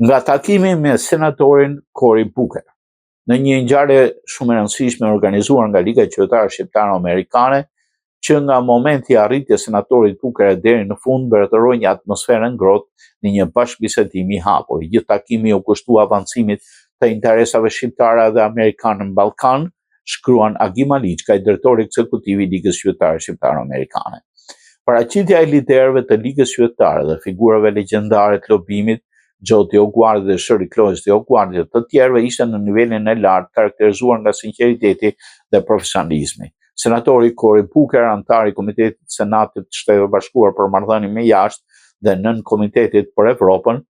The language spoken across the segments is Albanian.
nga takimi me senatorin Cory Booker. Në një ngjarje shumë e rëndësishme organizuar nga Liga Qytetare Shqiptare Amerikane, që nga momenti i arritjes senatorit Booker deri në fund mbretëroi një atmosferë ngrohtë në një bashkëbisedim i hapur. Gjithë takimi u kushtua avancimit të interesave shqiptare dhe amerikane në Ballkan, shkruan Agi Maliçka, drejtori ekzekutiv i Ligës Qytetare Shqiptare Amerikane. Paraqitja e liderëve të Ligës Qytetare dhe figurave legjendare të lobimit, Gjo Dioguardi dhe Shëri Kloes Dioguardi, të tjerëve ishte në nivelin e lartë, karakterizuar nga sinqeriteti dhe profesionalizmi. Senatori Cory Booker, antar i Komitetit të Senatit të Shtetit Bashkuar për Marrëdhënie me Jashtë dhe nën Komitetit për Evropën,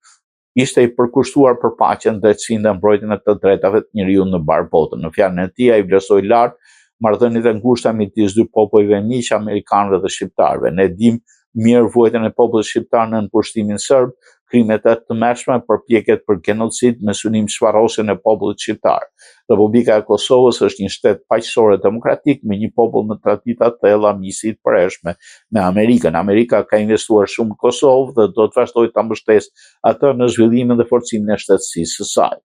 ishte i përkushtuar për paqen, drejtësinë dhe mbrojtjen e të drejtave të njeriut në barë botën. Në fjalën e tij, ai vlerësoi lart marrëdhëniet e ngushta midis dy popujve miq, amerikanëve dhe shqiptarëve. Ne dimë mirë vuajtjen e popullit shqiptar në pushtimin serb, krimet e tmerrshme, përpjekjet për genocid me synim shfarrosjen e popullit shqiptar. Republika e Kosovës është një shtet paqësor e demokratik me një popull me tradita të thella miqësi të përhershme me Amerikën. Amerika ka investuar shumë në Kosovë dhe do të vazhdojë ta mbështesë atë në zhvillimin dhe forcimin e shtetësisë së saj.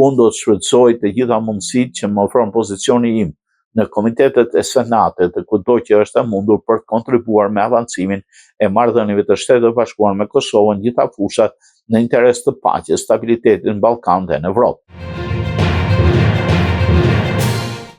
Unë do të shfrytëzoj të gjitha mundësitë që më ofron pozicioni im në komitetet e senatit dhe kudo që është e mundur për të kontribuar me avancimin e marrëdhënieve të Shtetit të Bashkuar me Kosovën, gjitha fushat në interes të paqes, stabilitetit në Ballkan dhe në Evropë.